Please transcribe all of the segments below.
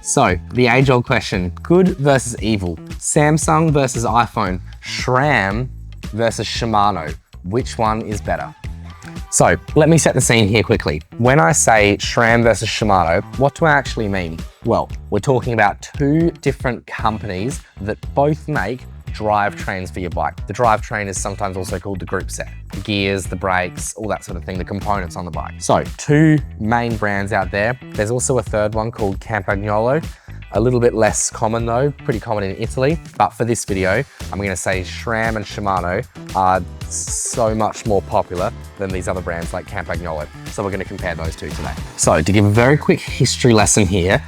So, the age-old question, good versus evil, Samsung versus iPhone, SRAM versus Shimano, which one is better? So, let me set the scene here quickly. When I say SRAM versus Shimano, what do I actually mean? Well, we're talking about two different companies that both make drivetrains for your bike. The drivetrain is sometimes also called the Groupset. The gears, the brakes, all that sort of thing, the components on the bike. So, two main brands out there. There's also a third one called Campagnolo. A little bit less common though, pretty common in Italy. But for this video, I'm gonna say SRAM and Shimano are so much more popular than these other brands like Campagnolo. So we're gonna compare those two today. So to give a very quick history lesson here,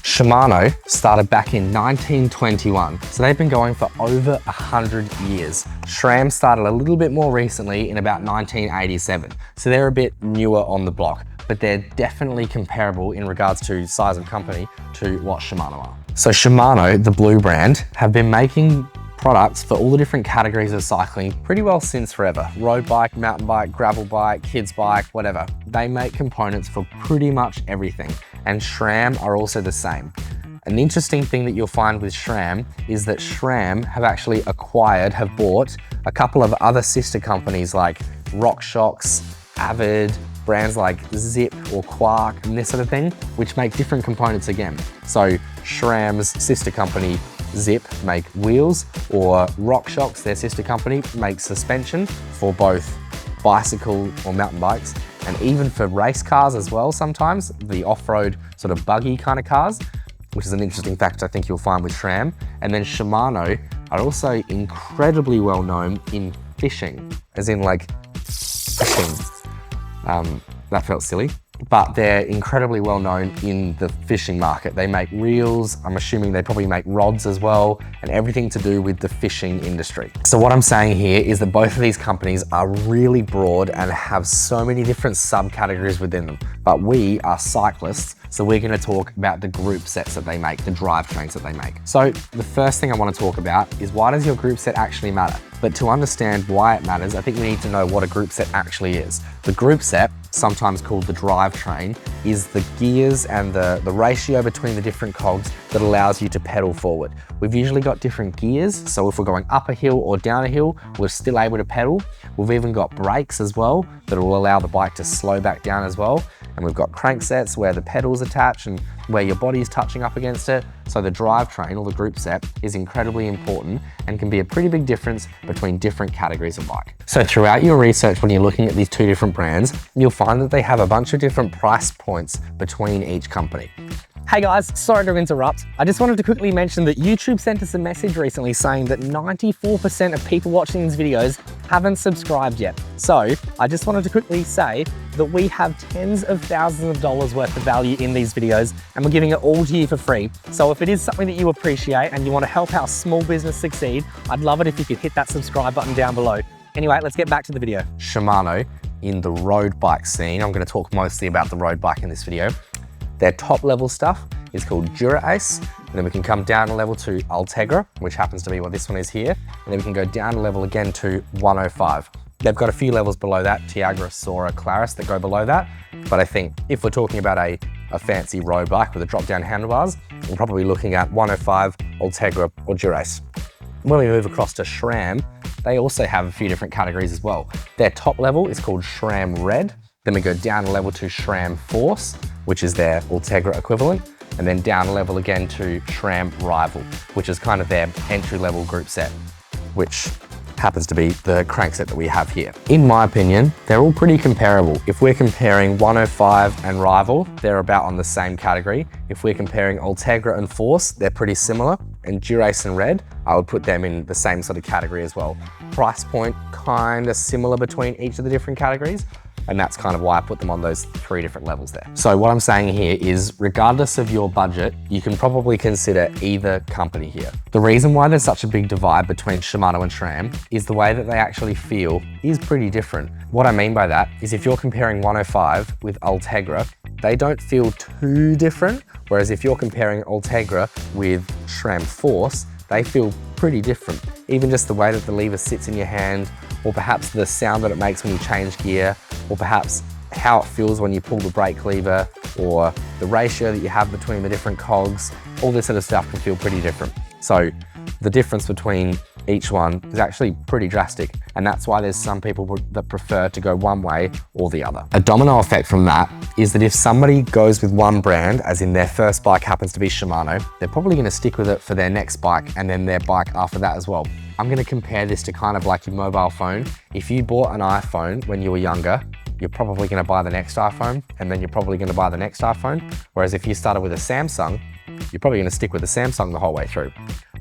Shimano started back in 1921. So they've been going for over 100 years. SRAM started a little bit more recently in about 1987. So they're a bit newer on the block, but they're definitely comparable in regards to size of company to what Shimano are. So Shimano, the blue brand, have been making products for all the different categories of cycling pretty well since forever. Road bike, mountain bike, gravel bike, kids bike, whatever. They make components for pretty much everything. And SRAM are also the same. An interesting thing that you'll find with SRAM is that SRAM have bought a couple of other sister companies like RockShox, Avid, brands like Zip or Quark and this sort of thing, which make different components again. So SRAM's sister company, Zip, make wheels, or RockShox, their sister company, make suspension for both bicycle or mountain bikes, and even for race cars as well sometimes, the off-road sort of buggy kind of cars, which is an interesting fact I think you'll find with SRAM. And then Shimano are also incredibly well known in fishing, as in like fishing. That felt silly, but they're incredibly well known in the fishing market. They make reels, I'm assuming they probably make rods as well, and everything to do with the fishing industry. So what I'm saying here is that both of these companies are really broad and have so many different subcategories within them. But we are cyclists, so we're gonna talk about the group sets that they make, the drivetrains that they make. So the first thing I wanna talk about is, why does your group set actually matter? But to understand why it matters, I think we need to know what a group set actually is. The group set, sometimes called the drivetrain, is the gears and the ratio between the different cogs that allows you to pedal forward. We've usually got different gears, so if we're going up a hill or down a hill, we're still able to pedal. We've even got brakes as well that will allow the bike to slow back down as well. And we've got cranksets where the pedals attach and where your body is touching up against it. So the drivetrain, or the group set, is incredibly important and can be a pretty big difference between different categories of bike. So throughout your research, when you're looking at these two different brands, you'll find that they have a bunch of different price points between each company. Hey guys, sorry to interrupt. I just wanted to quickly mention that YouTube sent us a message recently saying that 94% of people watching these videos haven't subscribed yet. So I just wanted to quickly say that we have tens of thousands of dollars worth of value in these videos, and we're giving it all to you for free. So if it is something that you appreciate and you want to help our small business succeed, I'd love it if you could hit that subscribe button down below. Anyway, let's get back to the video. Shimano, in the road bike scene, I'm going to talk mostly about the road bike in this video. Their top level stuff is called Dura-Ace, and then we can come down a level to Ultegra, which happens to be what this one is here, and then we can go down a level again to 105. They've got a few levels below that, Tiagra, Sora, Claris, that go below that, but I think if we're talking about a fancy road bike with a drop-down handlebars, we're probably looking at 105, Ultegra, or Dura-Ace. When we move across to SRAM, they also have a few different categories as well. Their top level is called SRAM Red, then we go down a level to SRAM Force, which is their Ultegra equivalent, and then down a level again to SRAM Rival, which is kind of their entry-level group set, which happens to be the crankset that we have here. In my opinion, they're all pretty comparable. If we're comparing 105 and Rival, they're about on the same category. If we're comparing Ultegra and Force, they're pretty similar. And Dura-Ace and Red, I would put them in the same sort of category as well. Price point, kind of similar between each of the different categories. And that's kind of why I put them on those three different levels there. So what I'm saying here is, regardless of your budget, you can probably consider either company here. The reason why there's such a big divide between Shimano and SRAM is the way that they actually feel is pretty different. What I mean by that is, if you're comparing 105 with Ultegra, they don't feel too different. Whereas if you're comparing Ultegra with SRAM Force, they feel pretty different. Even just the way that the lever sits in your hand, or perhaps the sound that it makes when you change gear, or perhaps how it feels when you pull the brake lever, or the ratio that you have between the different cogs. All this sort of stuff can feel pretty different. So the difference between each one is actually pretty drastic, and that's why there's some people that prefer to go one way or the other. A domino effect from that is that if somebody goes with one brand, as in their first bike happens to be Shimano, they're probably going to stick with it for their next bike and then their bike after that as well. I'm going to compare this to kind of like your mobile phone. If you bought an iPhone when you were younger, you're probably going to buy the next iPhone, and then you're probably going to buy the next iPhone. Whereas if you started with a Samsung, you're probably going to stick with the Samsung the whole way through.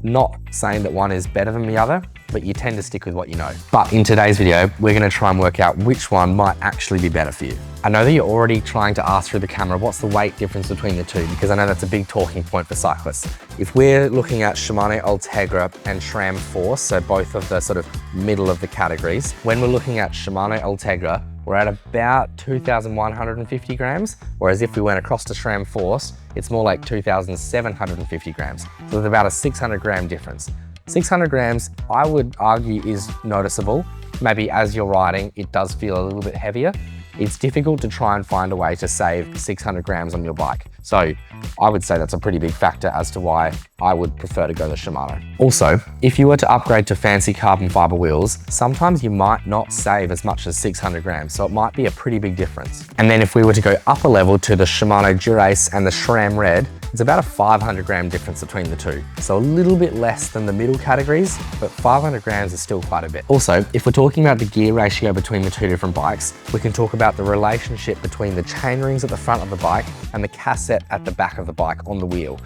Not saying that one is better than the other, but you tend to stick with what you know. But in today's video, we're going to try and work out which one might actually be better for you. I know that you're already trying to ask through the camera, what's the weight difference between the two? Because I know that's a big talking point for cyclists. If we're looking at Shimano Ultegra and SRAM Force, so both of the sort of middle of the categories, when we're looking at Shimano Ultegra, we're at about 2,150 grams, whereas if we went across to SRAM Force, it's more like 2,750 grams. So there's about a 600 gram difference. 600 grams, I would argue, is noticeable. Maybe as you're riding, it does feel a little bit heavier. It's difficult to try and find a way to save 600 grams on your bike. So I would say that's a pretty big factor as to why I would prefer to go the Shimano. Also, if you were to upgrade to fancy carbon fiber wheels, sometimes you might not save as much as 600 grams, so it might be a pretty big difference. And then if we were to go up a level to the Shimano Dura-Ace and the SRAM Red, it's about a 500 gram difference between the two. So a little bit less than the middle categories, but 500 grams is still quite a bit. Also, if we're talking about the gear ratio between the two different bikes, we can talk about the relationship between the chain rings at the front of the bike and the cassette at the back of the bike on the wheel.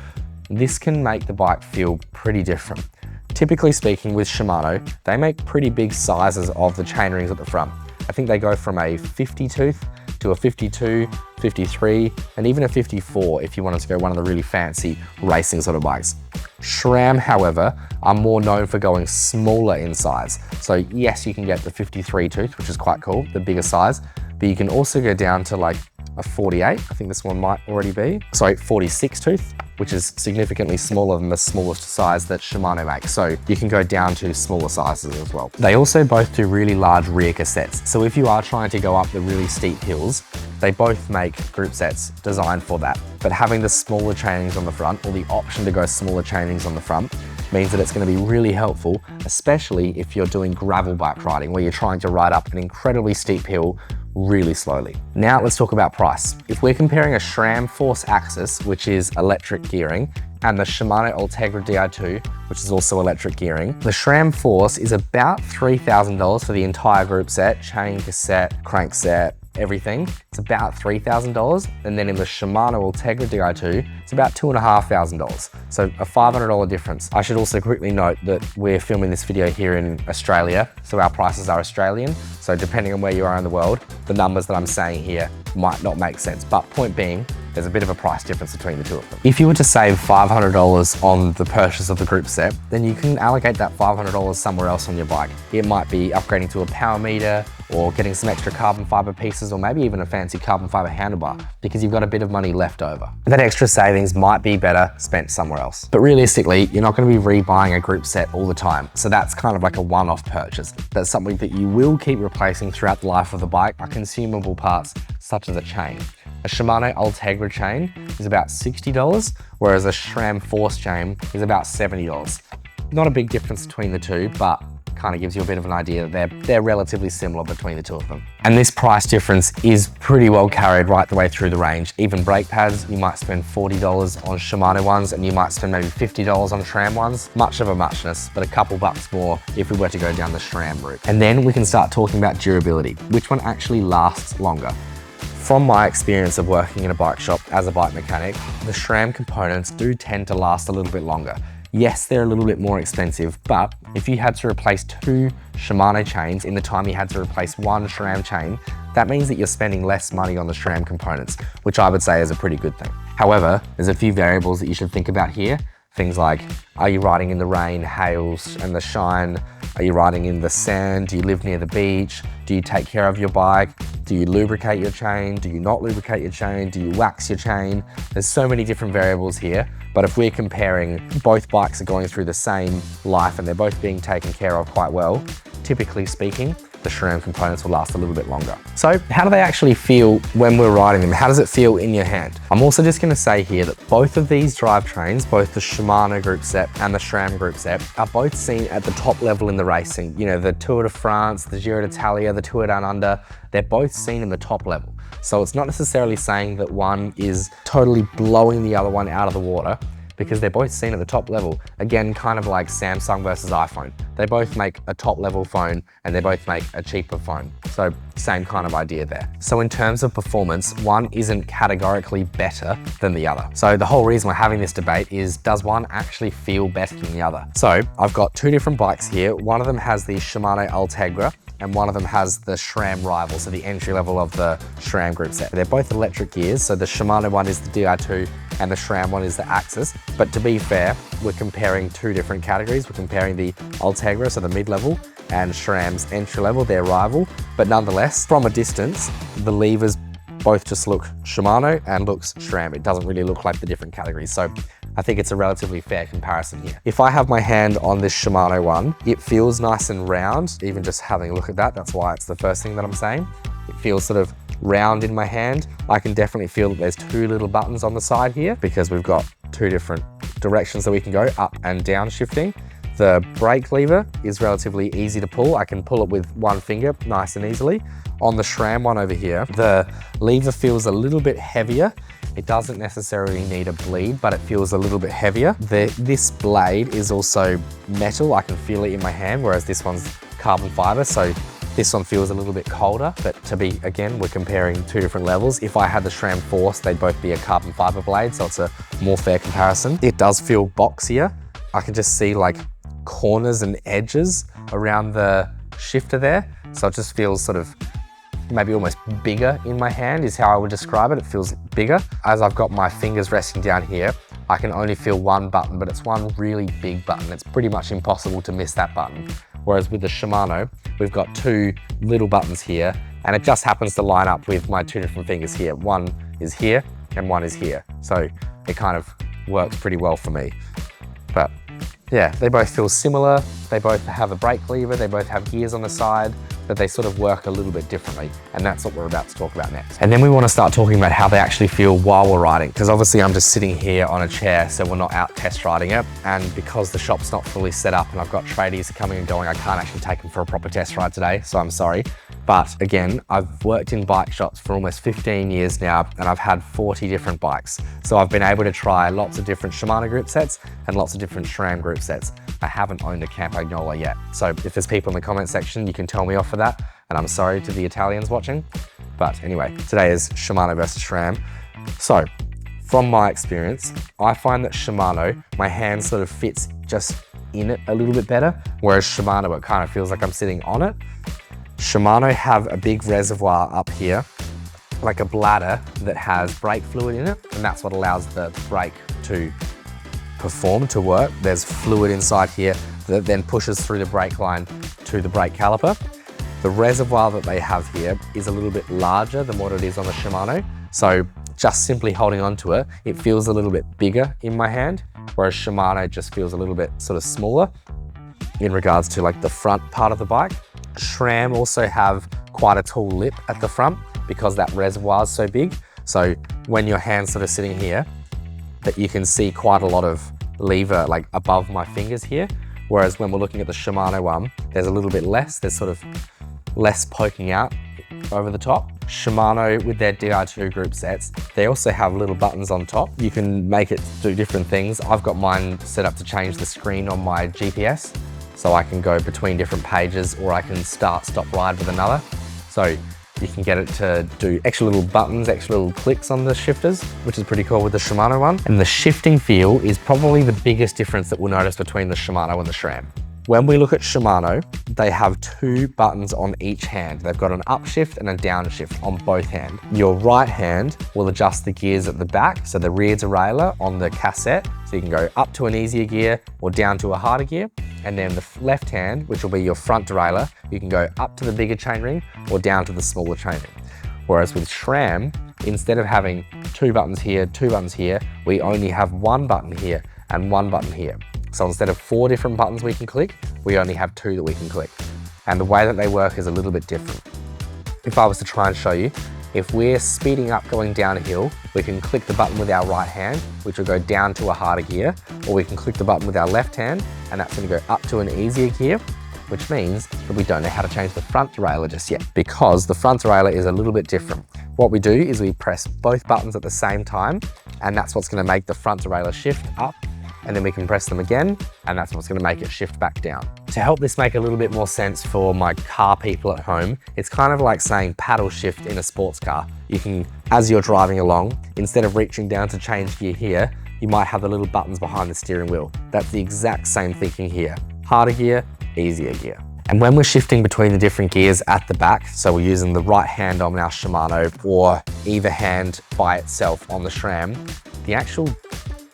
This can make the bike feel pretty different. Typically speaking, with Shimano, they make pretty big sizes of the chain rings at the front. I think they go from a 50 tooth to a 52, 53, and even a 54 if you wanted to go one of the really fancy racing sort of bikes. SRAM, however, are more known for going smaller in size. So yes, you can get the 53 tooth, which is quite cool, the bigger size, but you can also go down to like a 48, I think this one might already be. Sorry, 46 tooth, which is significantly smaller than the smallest size that Shimano makes. So you can go down to smaller sizes as well. They also both do really large rear cassettes. So if you are trying to go up the really steep hills, they both make group sets designed for that. But having the smaller chainings on the front, or the option to go smaller chainings on the front, means that it's going to be really helpful, especially if you're doing gravel bike riding, where you're trying to ride up an incredibly steep hill really slowly. Now let's talk about price. If we're comparing a SRAM Force Axis, which is electric gearing, and the Shimano Ultegra Di2, which is also electric gearing, the SRAM Force is about $3,000 for the entire group set, chain, cassette, crankset, everything. It's about $3,000. And then in the Shimano Ultegra Di2, it's about $2,500. So a $500 difference. I should also quickly note that we're filming this video here in Australia, so our prices are Australian. So depending on where you are in the world, the numbers that I'm saying here might not make sense. But point being, there's a bit of a price difference between the two of them. If you were to save $500 on the purchase of the group set, then you can allocate that $500 somewhere else on your bike. It might be upgrading to a power meter, or getting some extra carbon fiber pieces, or maybe even a fancy carbon fiber handlebar, because you've got a bit of money left over. That extra savings might be better spent somewhere else. But realistically, you're not going to be rebuying a group set all the time. So that's kind of like a one-off purchase. That's something that you will keep replacing throughout the life of the bike by consumable parts such as a chain. A Shimano Ultegra chain is about $60, whereas a SRAM Force chain is about $70. Not a big difference between the two, but kind of gives you a bit of an idea that they're relatively similar between the two of them. And this price difference is pretty well carried right the way through the range. Even brake pads, you might spend $40 on Shimano ones, and you might spend maybe $50 on SRAM ones. Much of a muchness, but a couple bucks more if we were to go down the SRAM route. And then we can start talking about durability. Which one actually lasts longer? From my experience of working in a bike shop as a bike mechanic, the SRAM components do tend to last a little bit longer. Yes, they're a little bit more expensive, but if you had to replace 2 Shimano chains in the time you had to replace 1 SRAM chain, that means that you're spending less money on the SRAM components, which I would say is a pretty good thing. However, there's a few variables that you should think about here. Things like, are you riding in the rain, hail, and the shine? Are you riding in the sand? Do you live near the beach? Do you take care of your bike? Do you lubricate your chain? Do you not lubricate your chain? Do you wax your chain? There's so many different variables here, but if we're comparing both bikes are going through the same life and they're both being taken care of quite well, typically speaking, the SRAM components will last a little bit longer. So how do they actually feel when we're riding them? How does it feel in your hand? I'm also just going to say here that both of these drivetrains, both the Shimano Groupset and the SRAM Groupset, are both seen at the top level in the racing. You know, the Tour de France, the Giro d'Italia, the Tour Down Under, they're both seen in the top level. So it's not necessarily saying that one is totally blowing the other one out of the water, because they're both seen at the top level. Again, kind of like Samsung versus iPhone. They both make a top level phone and they both make a cheaper phone. So same kind of idea there. So in terms of performance, one isn't categorically better than the other. So the whole reason we're having this debate is, does one actually feel better than the other? So I've got two different bikes here. One of them has the Shimano Ultegra and one of them has the SRAM Rival, so the entry level of the SRAM Groupset. They're both electric gears, so the Shimano one is the DR2 and the SRAM one is the Axis. But to be fair, we're comparing two different categories. We're comparing the Ultegra, so the mid-level, and SRAM's entry level, their rival. But nonetheless, from a distance, the levers both just look Shimano and looks SRAM. It doesn't really look like the different categories. So I think it's a relatively fair comparison here. If I have my hand on this Shimano one, it feels nice and round, even just having a look at that. That's why it's the first thing that I'm saying. It feels sort of round in my hand. I can definitely feel that there's two little buttons on the side here because we've got two different directions that we can go, up and down shifting. The brake lever is relatively easy to pull. I can pull it with one finger nice and easily. On the SRAM one over here, the lever feels a little bit heavier. It doesn't necessarily need a bleed, but it feels a little bit heavier. This blade is also metal. I can feel it in my hand, whereas this one's carbon fiber. So this one feels a little bit colder, but again, we're comparing two different levels. If I had the SRAM Force, they'd both be a carbon fiber blade, so it's a more fair comparison. It does feel boxier. I can just see like corners and edges around the shifter there. So it just feels sort of maybe almost bigger in my hand is how I would describe it. It feels bigger. As I've got my fingers resting down here, I can only feel one button, but it's one really big button. It's pretty much impossible to miss that button. Whereas with the Shimano, we've got two little buttons here, and it just happens to line up with my two different fingers here. One is here and one is here. So it kind of works pretty well for me. But yeah, they both feel similar. They both have a brake lever. They both have gears on the side, but they sort of work a little bit differently. And that's what we're about to talk about next. And then we want to start talking about how they actually feel while we're riding. Because obviously I'm just sitting here on a chair, so we're not out test riding it. And because the shop's not fully set up and I've got tradies coming and going, I can't actually take them for a proper test ride today, so I'm sorry. But again, I've worked in bike shops for almost 15 years now, and I've had 40 different bikes. So I've been able to try lots of different Shimano group sets and lots of different SRAM group sets. I haven't owned a Campagnola yet. So if there's people in the comment section, you can tell me off for that. And I'm sorry to the Italians watching. But anyway, today is Shimano versus SRAM. So from my experience, I find that Shimano, my hand sort of fits just in it a little bit better, whereas Shimano, it kind of feels like I'm sitting on it. Shimano have a big reservoir up here, like a bladder that has brake fluid in it, and that's what allows the brake to perform, to work. There's fluid inside here that then pushes through the brake line to the brake caliper. The reservoir that they have here is a little bit larger than what it is on the Shimano. So just simply holding onto it, it feels a little bit bigger in my hand, whereas Shimano just feels a little bit sort of smaller in regards to like the front part of the bike. SRAM also have quite a tall lip at the front because that reservoir is so big. So when your hand's sort of sitting here, that you can see quite a lot of lever like above my fingers here. Whereas when we're looking at the Shimano one, there's a little bit less, there's sort of less poking out over the top. Shimano with their DR2 group sets, they also have little buttons on top. You can make it do different things. I've got mine set up to change the screen on my GPS, so I can go between different pages, or I can start, stop, ride with another. So you can get it to do extra little buttons, extra little clicks on the shifters, which is pretty cool with the Shimano one. And the shifting feel is probably the biggest difference that we'll notice between the Shimano and the SRAM. When we look at Shimano, they have two buttons on each hand. They've got an upshift and a downshift on both hands. Your right hand will adjust the gears at the back, so the rear derailleur on the cassette, so you can go up to an easier gear or down to a harder gear. And then the left hand, which will be your front derailleur, you can go up to the bigger chainring or down to the smaller chainring. Whereas with SRAM, instead of having two buttons here, we only have one button here and one button here. So instead of 4 different buttons we can click, we only have 2 that we can click. and the way that they work is a little bit different. If I was to try and show you, if we're speeding up going downhill, we can click the button with our right hand, which will go down to a harder gear, or we can click the button with our left hand, and that's going to go up to an easier gear, which means that we don't know how to change the front derailleur just yet, because the front derailleur is a little bit different. What we do is we press both buttons at the same time, and that's what's going to make the front derailleur shift up, and then we can press them again, and that's what's going to make it shift back down. To help this make a little bit more sense for my car people at home, it's kind of like saying paddle shift in a sports car. You can, as you're driving along, instead of reaching down to change gear here, you might have the little buttons behind the steering wheel. That's the exact same thinking here. Harder gear, easier gear. And when we're shifting between the different gears at the back, so we're using the right hand on our Shimano or either hand by itself on the SRAM, the actual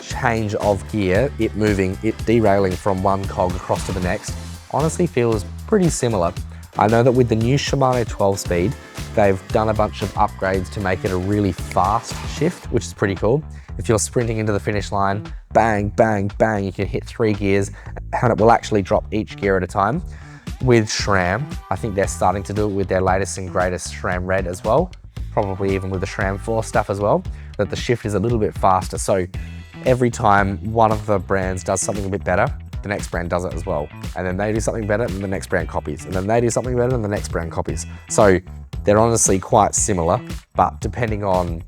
change of gear, it moving, it derailing from one cog across to the next, honestly feels pretty similar. I know that with the new Shimano 12 speed, they've done a bunch of upgrades to make it a really fast shift, which is pretty cool. If you're sprinting into the finish line, bang, bang, bang, you can hit 3 gears and it will actually drop each gear at a time. With SRAM, I think they're starting to do it with their latest and greatest SRAM Red as well, probably even with the SRAM 4 stuff as well, that the shift is a little bit faster. So every time one of the brands does something a bit better, the next brand does it as well. And then they do something better and the next brand copies. And then they do something better and the next brand copies. So they're honestly quite similar, but depending on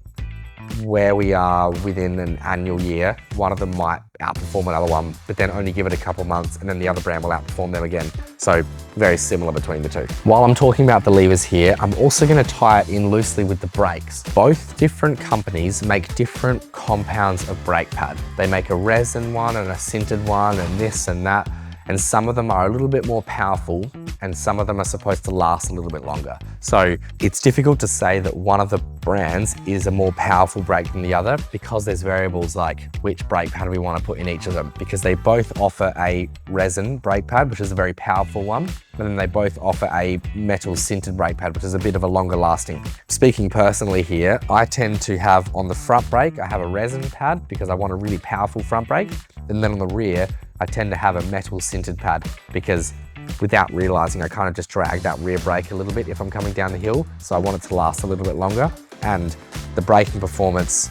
where we are within an annual year, one of them might outperform another one, but then only give it a couple months and then the other brand will outperform them again. So very similar between the two. While I'm talking about the levers here, I'm also going to tie it in loosely with the brakes. Both different companies make different compounds of brake pad. They make a resin one and a sintered one and this and that. And some of them are a little bit more powerful and some of them are supposed to last a little bit longer. So it's difficult to say that one of the brands is a more powerful brake than the other because there's variables like which brake pad we want to put in each of them, because they both offer a resin brake pad, which is a very powerful one, and then they both offer a metal sintered brake pad, which is a bit of a longer lasting. Speaking personally here, I tend to have on the front brake, I have a resin pad because I want a really powerful front brake, and then on the rear, I tend to have a metal sintered pad because without realizing, I kind of just drag that rear brake a little bit if I'm coming down the hill. So I want it to last a little bit longer. And the braking performance,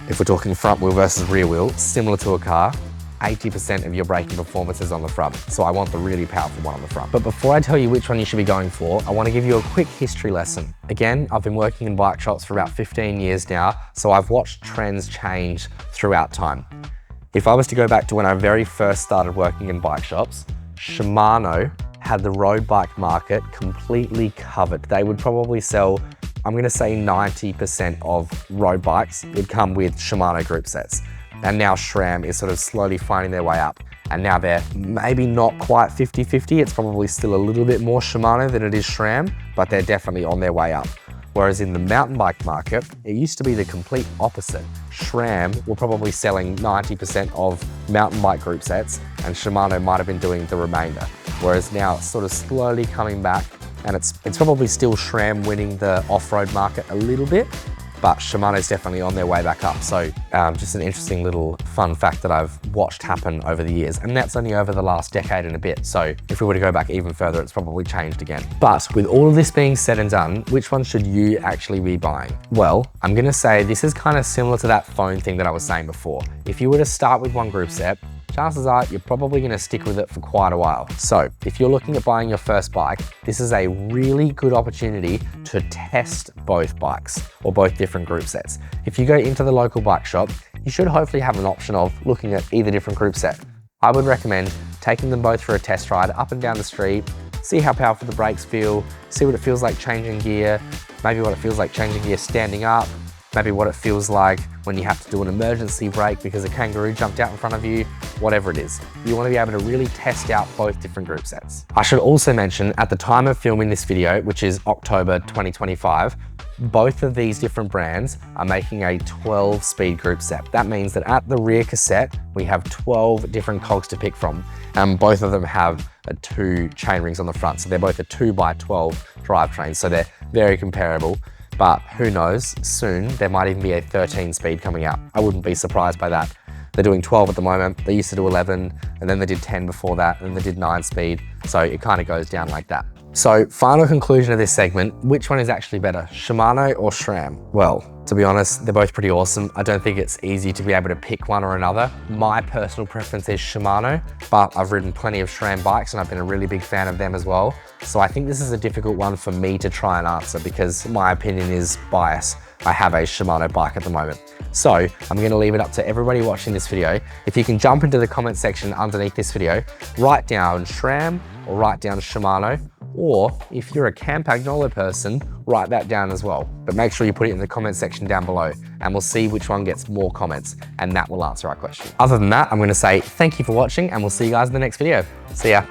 if we're talking front wheel versus rear wheel, similar to a car, 80% of your braking performance is on the front. So I want the really powerful one on the front. But before I tell you which one you should be going for, I want to give you a quick history lesson. Again, I've been working in bike shops for about 15 years now, so I've watched trends change throughout time. If I was to go back to when I very first started working in bike shops, Shimano had the road bike market completely covered. They would probably sell, I'm going to say 90% of road bikes would come with Shimano group sets. And now SRAM is sort of slowly finding their way up. And now they're maybe not quite 50-50. It's probably still a little bit more Shimano than it is SRAM, but they're definitely on their way up. Whereas in the mountain bike market, it used to be the complete opposite. SRAM were probably selling 90% of mountain bike group sets and Shimano might have been doing the remainder. Whereas now it's sort of slowly coming back and it's probably still SRAM winning the off-road market a little bit, but Shimano's definitely on their way back up. So just an interesting little fun fact that I've watched happen over the years. And that's only over the last decade and a bit. So if we were to go back even further, it's probably changed again. But with all of this being said and done, which one should you actually be buying? Well, I'm gonna say this is kind of similar to that phone thing that I was saying before. If you were to start with one group set, chances are you're probably going to stick with it for quite a while. So if you're looking at buying your first bike, this is a really good opportunity to test both bikes or both different group sets. If you go into the local bike shop, you should hopefully have an option of looking at either different group set. I would recommend taking them both for a test ride up and down the street, see how powerful the brakes feel, see what it feels like changing gear, maybe what it feels like changing gear standing up, maybe what it feels like when you have to do an emergency brake because a kangaroo jumped out in front of you, whatever it is. You want to be able to really test out both different group sets. I should also mention at the time of filming this video, which is October 2025, both of these different brands are making a 12-speed group set. That means that at the rear cassette, we have 12 different cogs to pick from, and both of them have 2 chain rings on the front. So they're both a 2x12 drivetrain, so they're very comparable. But who knows, soon there might even be a 13-speed coming out. I wouldn't be surprised by that. They're doing 12 at the moment, they used to do 11, and then they did 10 before that, and then they did 9-speed, so it kind of goes down like that. So final conclusion of this segment, which one is actually better, Shimano or SRAM? Well, to be honest, they're both pretty awesome. I don't think it's easy to be able to pick one or another. My personal preference is Shimano, but I've ridden plenty of SRAM bikes and I've been a really big fan of them as well. So I think this is a difficult one for me to try and answer because my opinion is biased. I have a Shimano bike at the moment. So I'm gonna leave it up to everybody watching this video. If you can jump into the comment section underneath this video, write down SRAM or write down Shimano, or if you're a Campagnolo person, write that down as well. But make sure you put it in the comment section down below and we'll see which one gets more comments and that will answer our question. Other than that, I'm gonna say thank you for watching and we'll see you guys in the next video. See ya.